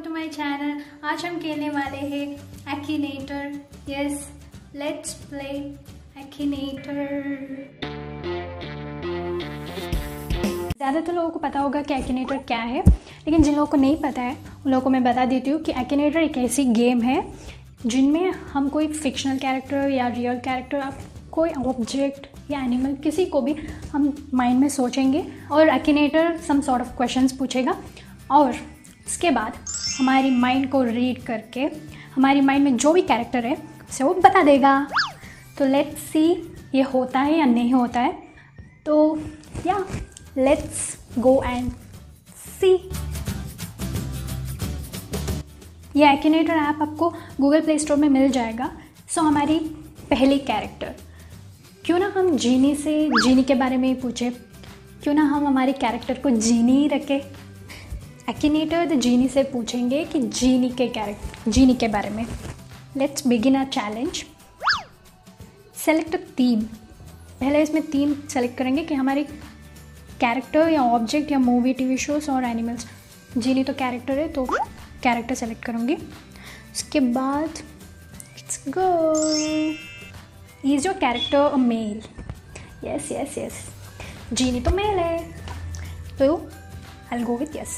To my channel. आज हम खेलने वाले हैं Akinator. Yes, let's play Akinator. ज़्यादातर लोगों को पता होगा कि एक्टिनेटर क्या है, लेकिन जिन लोगों को नहीं पता है उन लोगों को मैं बता देती हूँ कि एक्टिनेटर एक ऐसी गेम है जिनमें हम कोई फिक्शनल कैरेक्टर या रियल कैरेक्टर, आप कोई ऑब्जेक्ट या एनिमल, किसी को भी हम माइंड में सोचेंगे और एक्टिनेटर सम सॉर्ट ऑफ क्वेश्चंस पूछेगा और उसके बाद हमारी माइंड को रीड करके हमारी माइंड में जो भी कैरेक्टर है उसे वो बता देगा। तो लेट्स सी ये होता है या नहीं होता है। तो या लेट्स गो एंड सी। ये एक्टिनेटर ऐप आपको गूगल प्ले स्टोर में मिल जाएगा। सो हमारी पहली कैरेक्टर, क्यों ना हम जीनी के बारे में ही पूछे, क्यों ना हम हमारे कैरेक्टर को जीनी ही रखें। एक्टिनेटर द जीनी से पूछेंगे कि जीनी के बारे में। Let's begin our challenge. Select a theme. पहले इसमें थीम सेलेक्ट करेंगे कि हमारी कैरेक्टर या ऑब्जेक्ट या मूवी, टीवी शोज और एनिमल्स। जीनी तो कैरेक्टर है तो कैरेक्टर सेलेक्ट करूँगी। उसके बाद let's go. Is your character a male? Yes yes yes, genie तो मेल है तो I'll go with yes.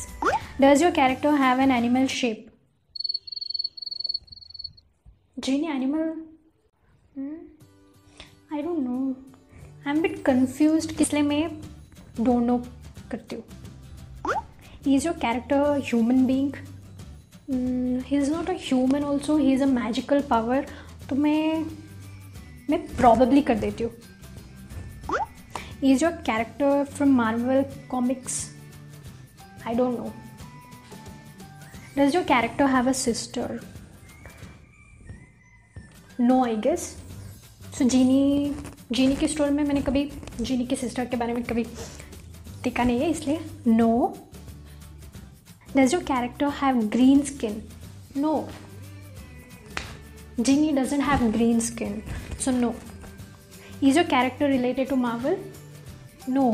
Does your character have an animal shape? Genie animal? I don't know. I'm a bit confused. इसलिए मैं don't know करती हूँ. Is your character a human being? He's not a human also. He's a magical power. तो मैं probably कर देती हूँ. Is your character from Marvel Comics? I don't know. Does your character have a sister? No, I guess. So जीनी की story में मैंने कभी जीनी की सिस्टर के बारे में कभी देखा नहीं है, इसलिए no. Does your character have green skin? No. Genie doesn't have green skin, so no. Is your character related to Marvel? No.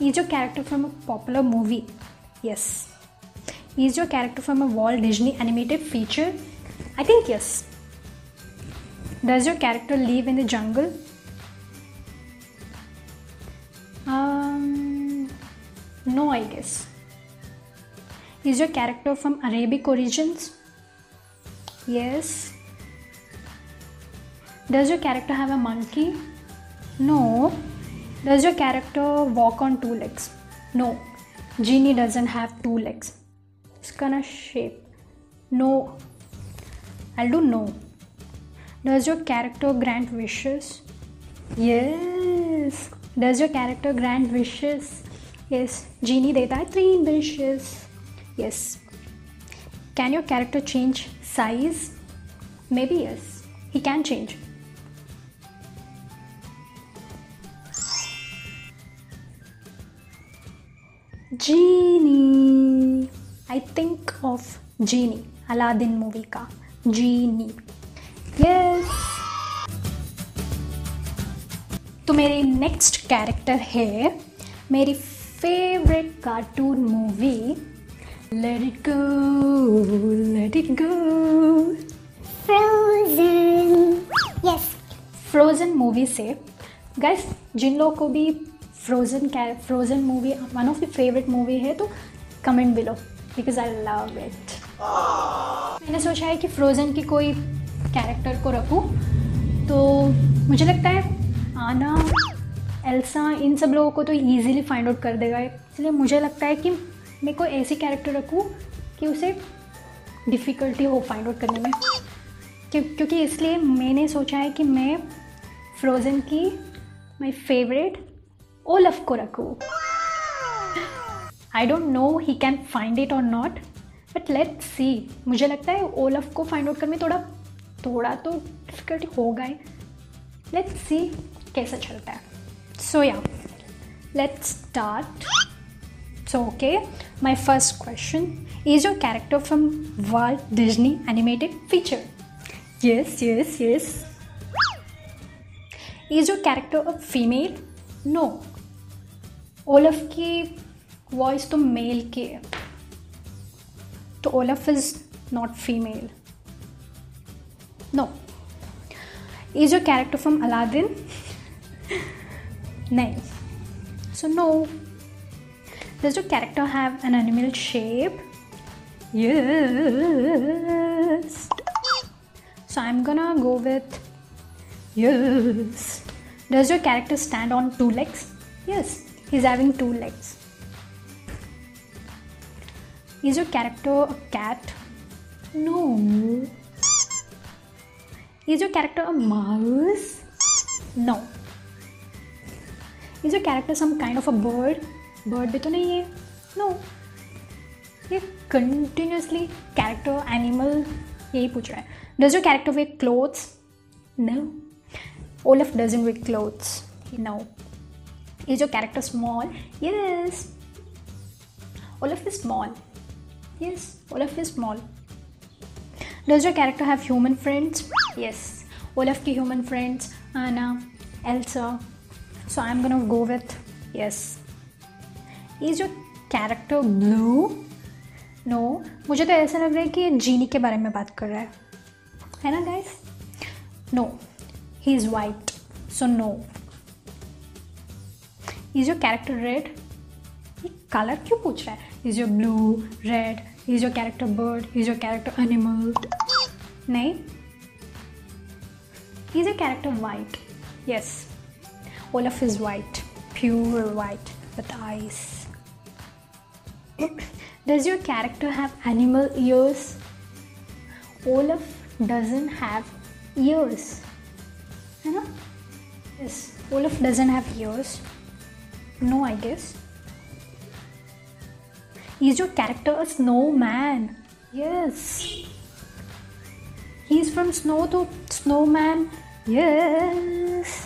Is your character from a popular movie? Yes. Is your character from a Walt Disney animated feature? I think yes. Does your character live in the jungle? No, I guess. Is your character from Arabic origins? Yes. Does your character have a monkey? No. Does your character walk on 2 legs? No. Genie doesn't have 2 legs. It's kind of shape. No. I'll do no. Does your character grant wishes? Yes. Does your character grant wishes? Yes. Genie देता है 3 wishes. Yes. Can your character change size? Maybe yes. He can change. Genie. I think of Genie. Aladdin movie का Genie. Yes. तो मेरी next character है मेरी favourite cartoon movie let it go, let it go, frozen. Yes, frozen movie से guys, जिन लोगों को भी frozen movie one of the favourite movie है तो comment below, because I love it. मैंने सोचा है कि फ्रोजन की कोई कैरेक्टर को रखूँ, तो मुझे लगता है आना, एल्सा, इन सब लोगों को तो ईजीली फाइंड आउट कर देगा, इसलिए मुझे लगता है कि मैं कोई ऐसी कैरेक्टर रखूँ कि उसे डिफ़िकल्टी हो फाइंड आउट करने में, क्योंकि इसलिए मैंने सोचा है कि मैं फ्रोजन की माई फेवरेट ओलफ को रखूँ। I don't know he can find it और नॉट, बट लेट्स सी। मुझे लगता है ओलफ को फाइंड आउट करने में थोड़ा तो डिफिकल्टी होगा ही। लेट्स सी कैसा चलता है। सो या let's start. So okay, my first question, is your character from Walt Disney animated feature? Yes yes yes. Is your character a female? No. Olaf की वॉइस तो मेल की है। तो Olaf is not female. No. Is your character from Aladdin? नहीं. So no. Does your character have an animal shape? Yes. So I'm gonna go with yes. Does your character stand on 2 legs? Yes, he's having 2 legs. Is your character a cat? No. Is your character a mouse? No. Is your character some kind of a bird? Bird भी तो नहीं है. No. ये continuously character, animal यही पूछ रहा है. Does your character wear clothes? No. Olaf doesn't wear clothes. No. Is your character small? Yes. Olaf is small. Yes, Olaf is small. Does your character have human friends? Yes. Olaf की human friends, Anna, Elsa. So I'm gonna go with yes. Is your character blue? No. मुझे तो ऐसा लग रहा है कि ये जीनी के बारे में बात कर रहा है ना guys? No. He is white. So no. Is your character red? ये कलर क्यों पूछ रहा है? Is your blue, red? Is your character bird? Is your character animal? नहीं. Is your character white? Yes. Olaf is white, pure white with eyes. Does your character have animal ears? Olaf doesn't have ears. है ना? Yes, Olaf doesn't have ears. No, I guess. Is your character a snowman? Yes. He's from snow to snowman. Yes.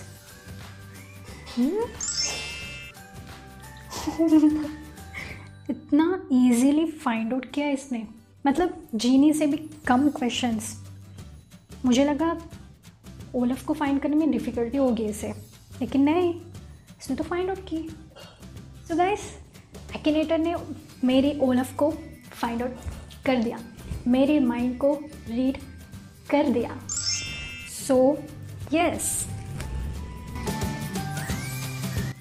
इतना easily find out किया इसने. मतलब जीनी से भी कम questions. मुझे लगा ओलफ को फाइंड करने में डिफ़िकल्टी होगी इसे, लेकिन नहीं, इसने तो फाइंड आउट की. सो गाइस, एक्टिनेटर ने मेरी ओलफ को फाइंड आउट कर दिया, मेरे माइंड को रीड कर दिया. So yes.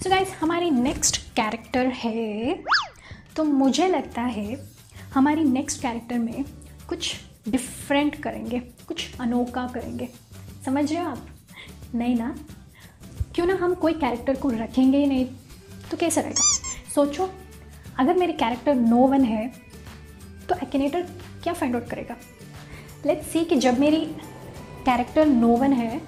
सो गाइस, हमारी नेक्स्ट कैरेक्टर है. तो मुझे लगता है हमारी नेक्स्ट कैरेक्टर में कुछ डिफरेंट करेंगे, कुछ अनोखा करेंगे. समझ रहे हो आप? नहीं ना? क्यों ना हम कोई कैरेक्टर को रखेंगे ही नहीं तो कैसा रहेगा? सोचो, अगर मेरी कैरेक्टर नो वन है तो एक्टिनेटर क्या फाइंड आउट करेगा? लेट्स सी कि जब मेरी कैरेक्टर नो वन है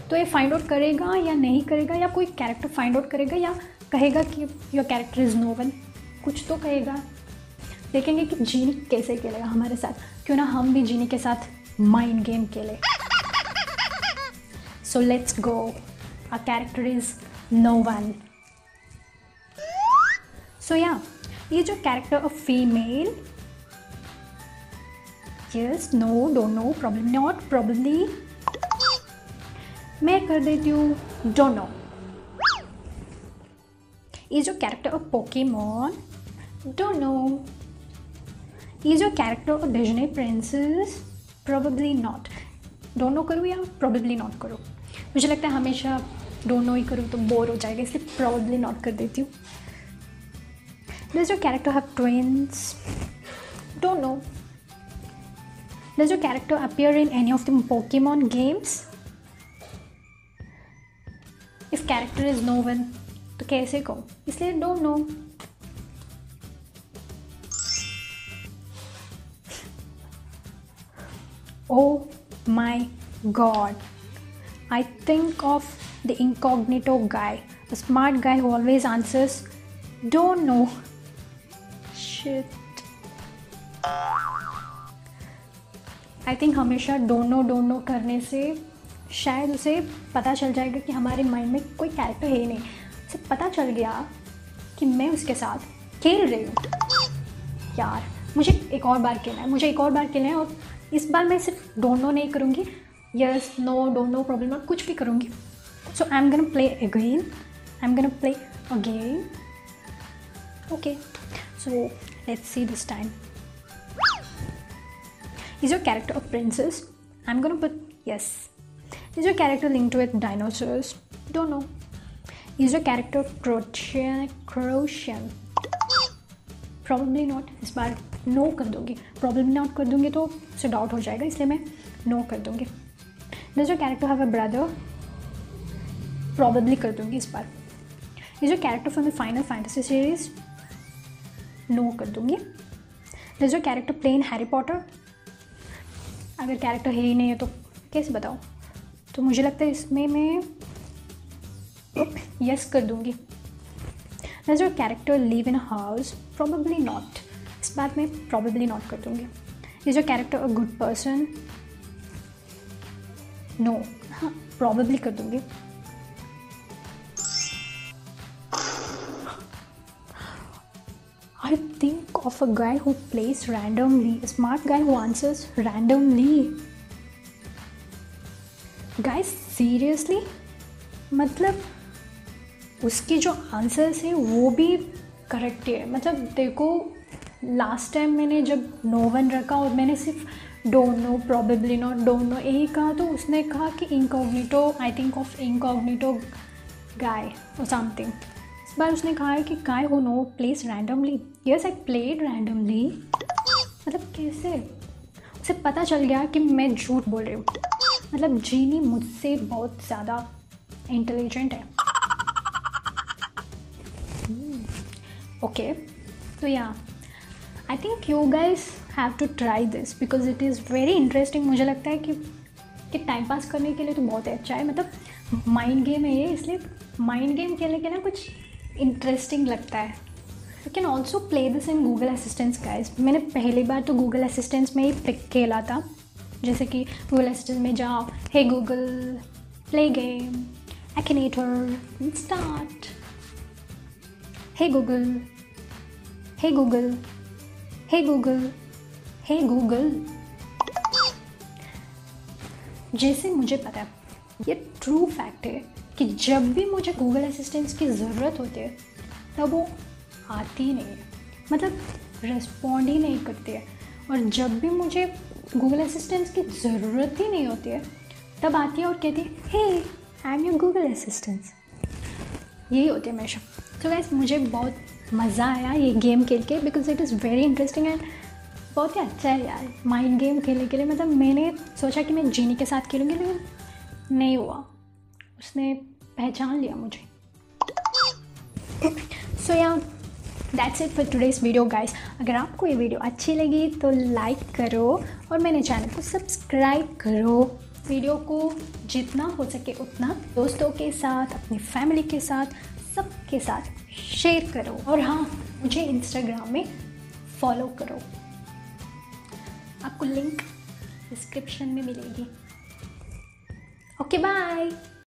तो ये फाइंड आउट करेगा या नहीं करेगा, या कोई कैरेक्टर फाइंड आउट करेगा या कहेगा कि your character is no one. कुछ तो कहेगा. देखेंगे कि जीनी कैसे खेलेगा हमारे साथ. क्यों ना हम भी जीनी के साथ माइंड गेम खेले. So let's go. Our character is no one. So yeah, ये जो character a female. Yes, no, don't know, problem not, probably. मैं कर देती हूँ don't know. Is your character a Pokemon? Don't know. Is your character a Disney princess? Probably not. Don't know करूँ या probably not करूँ? मुझे लगता है हमेशा don't know ही करूँ तो बोर हो जाएगा, इसलिए probably not कर देती हूँ. Does your character have twins? Don't know. Does your character appear in any of the Pokemon games? If character is no one, तो कैसे कहूँ, इसलिए don't know. Oh my God, I think of the incognito guy, a smart guy who always answers don't know. Shit. I think हमेशा don't know करने से शायद उसे पता चल जाएगा कि हमारे माइंड में कोई कैरेक्टर है ही नहीं. उसे पता चल गया कि मैं उसके साथ खेल रही हूँ. यार, मुझे एक और बार खेलना है, और इस बार मैं सिर्फ डोंट नो नहीं करूँगी. Yes, no, don't know, problem not, कुछ भी करूँगी. So I am gonna play again. Okay, so let's see this time. Is your character a princess? I'm gonna put yes. Is your character linked with dinosaurs? Don't know. Is your character Croatian? Probably not. इस बार no कर दूँगी. Probably not कर दूँगी तो उसे doubt हो जाएगा, इसलिए मैं नो कर दूँगी. Does your character have a brother? Probably कर दूँगी इस बार. Is your character from the Final Fantasy series? No कर दूँगी. Does your character play in Harry Potter? अगर कैरेक्टर है ही नहीं है तो कैसे बताऊँ. तो मुझे लगता है इसमें मैं यस कर दूँगी. Does your character live in a house? Probably not. इस बात में probably not कर दूँगी. Is your character a good person? No. हाँ, probably कर दूँगी. I think of a guy who plays randomly. A smart guy who answers randomly. Guys, seriously? मतलब उसके जो आंसर्स हैं वो भी करेक्ट है. मतलब देखो, लास्ट टाइम मैंने जब नो वन रखा और मैंने सिर्फ don't know, probably not, don't know यही कहा, तो उसने कहा कि incognito, I think of incognito guy और समथिंग. इस बार उसने कहा है कि guy who know place randomly. Yes, I played randomly. मतलब कैसे उसे पता चल गया कि मैं झूठ बोल रही हूँ. मतलब जीनी मुझसे बहुत ज़्यादा इंटेलिजेंट है. ओके, तो या I think you guys have to try this because it is very interesting. मुझे लगता है कि टाइम पास करने के लिए तो बहुत अच्छा है. मतलब माइंड गेम है ये, इसलिए माइंड गेम खेलने के ना कुछ इंटरेस्टिंग लगता है. You can also play this in Google assistants guys. मैंने पहली बार तो गूगल असिस्टेंट्स में ही खेला था. जैसे कि गूगल असिस्टेंट में जाओ, हे गूगल प्ले गेम एक्टिनेटर स्टार्ट. हे गूगल, हे गूगल, हे गूगल, हे गूगल. जैसे मुझे पता है, ये ट्रू फैक्ट है कि जब भी मुझे गूगल असिस्टेंट्स की ज़रूरत होती है तब वो आती नहीं है. मतलब रिस्पॉन्ड ही नहीं करती है. और जब भी मुझे गूगल असिस्टेंट्स की ज़रूरत ही नहीं होती है तब आती है और कहती है, hey I am your Google assistants. यही होती है हमेशा. तो गाइस, मुझे बहुत मज़ा आया ये गेम खेल के because it is very interesting and बहुत ही अच्छा है यार माइंड गेम खेलने के लिए. मतलब मैंने सोचा कि मैं जीनी के साथ खेलूँगी, लेकिन नहीं हुआ. उसने पहचान लिया मुझे. सो या that's it for today's video guys. अगर आपको ये वीडियो अच्छी लगी तो लाइक करो और मेरे चैनल को सब्सक्राइब करो. वीडियो को जितना हो सके उतना दोस्तों के साथ, अपनी फैमिली के साथ, सबके साथ शेयर करो. और हाँ, मुझे इंस्टाग्राम में फॉलो करो. आपको लिंक डिस्क्रिप्शन में मिलेगी. Okay, bye.